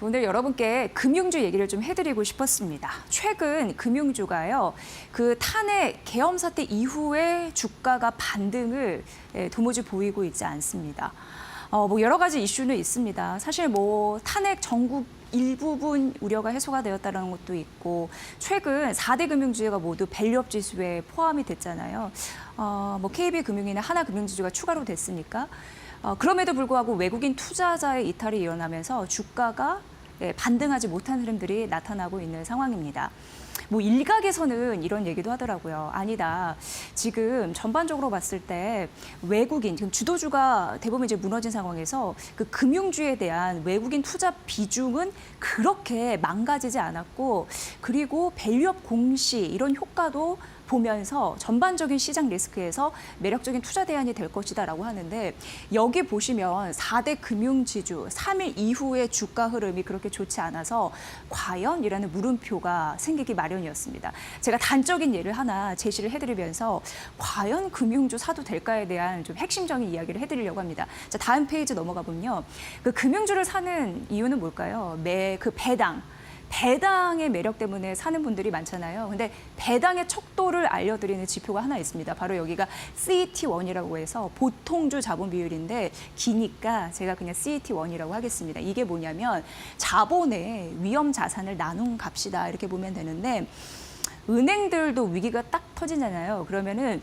오늘 여러분께 금융주 얘기를 좀 해드리고 싶었습니다. 최근 금융주가요, 그 탄핵 계엄 사태 이후에 주가가 반등을 도무지 보이고 있지 않습니다. 뭐 여러 가지 이슈는 있습니다. 사실 뭐 탄핵 전국 일부분 우려가 해소가 되었다는 것도 있고, 최근 4대 금융주가 모두 밸류업 지수에 포함이 됐잖아요. 뭐 KB금융이나 하나금융지주가 추가로 됐으니까. 그럼에도 불구하고 외국인 투자자의 이탈이 일어나면서 주가가 반등하지 못한 흐름들이 나타나고 있는 상황입니다. 뭐 일각에서는 이런 얘기도 하더라고요. 아니다. 지금 전반적으로 봤을 때 외국인, 지금 주도주가 대부분 이제 무너진 상황에서 그 금융주에 대한 외국인 투자 비중은 그렇게 망가지지 않았고, 그리고 밸류업 공시 이런 효과도 보면서 전반적인 시장 리스크에서 매력적인 투자 대안이 될 것이다라고 하는데, 여기 보시면 4대 금융지주 3일 이후의 주가 흐름이 그렇게 좋지 않아서 과연이라는 물음표가 생기기 마련이었습니다. 제가 단적인 예를 하나 제시를 해드리면서 과연 금융주 사도 될까에 대한 좀 핵심적인 이야기를 해드리려고 합니다. 자, 다음 페이지 넘어가 보면요. 그 금융주를 사는 이유는 뭘까요? 그 배당의 매력 때문에 사는 분들이 많잖아요. 근데 배당의 척도를 알려드리는 지표가 하나 있습니다. 바로 여기가 CET1이라고 해서 보통주 자본 비율인데, 기니까 제가 그냥 CET1이라고 하겠습니다. 이게 뭐냐면 자본의 위험 자산을 나눈 값이다, 이렇게 보면 되는데, 은행들도 위기가 딱 터지잖아요. 그러면은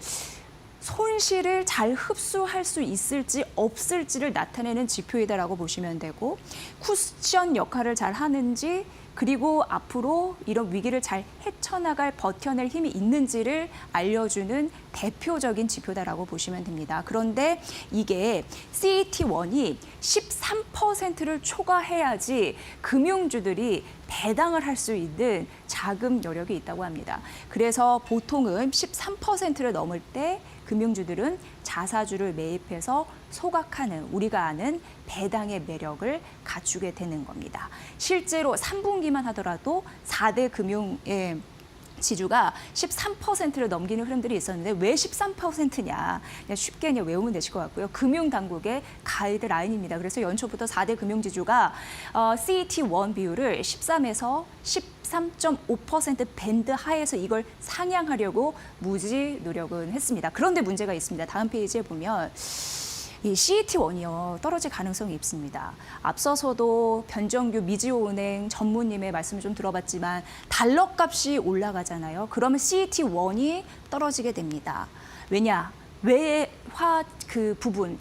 손실을 잘 흡수할 수 있을지 없을지를 나타내는 지표이다라고 보시면 되고, 쿠션 역할을 잘 하는지, 그리고 앞으로 이런 위기를 잘 헤쳐나갈 버텨낼 힘이 있는지를 알려주는 대표적인 지표다라고 보시면 됩니다. 그런데 이게 CET1이 13%를 초과해야지 금융주들이 배당을 할 수 있는 자금 여력이 있다고 합니다. 그래서 보통은 13%를 넘을 때 금융주들은 자사주를 매입해서 소각하는, 우리가 아는 배당의 매력을 갖추게 되는 겁니다. 실제로 3분기만 하더라도 4대 금융의 지주가 13%를 넘기는 흐름들이 있었는데, 왜 13%냐? 그냥 쉽게 그냥 외우면 되실 것 같고요. 금융당국의 가이드라인입니다. 그래서 연초부터 4대 금융지주가 CET1 비율을 13에서 13.5% 밴드 하에서 이걸 상향하려고 무지 노력은 했습니다. 그런데 문제가 있습니다. 다음 페이지에 보면 이 CET1이요, 떨어질 가능성이 있습니다. 앞서서도 변정규 미지오은행 전무님의 말씀을 좀 들어봤지만 달러 값이 올라가잖아요. 그러면 CET1이 떨어지게 됩니다. 왜냐? 외화 그 부분,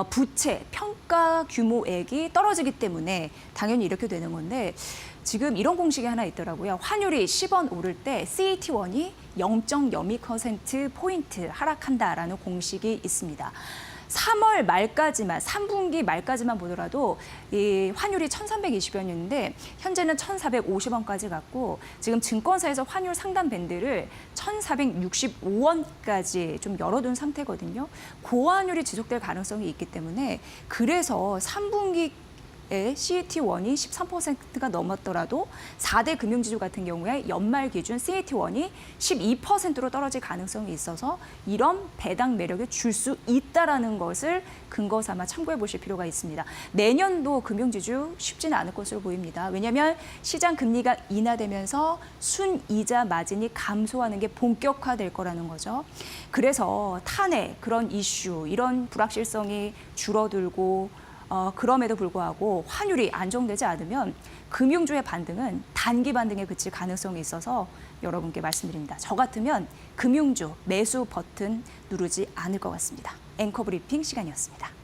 부채, 평가 규모액이 떨어지기 때문에 당연히 이렇게 되는 건데, 지금 이런 공식이 하나 있더라고요. 환율이 10원 오를 때 CET1이 0.02%포인트 하락한다라는 공식이 있습니다. 3월 말까지만, 3분기 말까지만 보더라도 이 환율이 1,320원이었는데 현재는 1,450원까지 갔고, 지금 증권사에서 환율 상단 밴드를 1,465원까지 좀 열어둔 상태거든요. 고환율이 지속될 가능성이 있기 때문에, 그래서 3분기 CET1이 13%가 넘었더라도 4대 금융지주 같은 경우에 연말 기준 CET1이 12%로 떨어질 가능성이 있어서 이런 배당 매력을 줄 수 있다라는 것을 근거 삼아 참고해 보실 필요가 있습니다. 내년도 금융지주 쉽지는 않을 것으로 보입니다. 왜냐하면 시장 금리가 인하되면서 순이자 마진이 감소하는 게 본격화될 거라는 거죠. 그래서 탄핵, 그런 이슈, 이런 불확실성이 줄어들고, 그럼에도 불구하고 환율이 안정되지 않으면 금융주의 반등은 단기 반등에 그칠 가능성이 있어서 여러분께 말씀드립니다. 저 같으면 금융주 매수 버튼 누르지 않을 것 같습니다. 앵커 브리핑 시간이었습니다.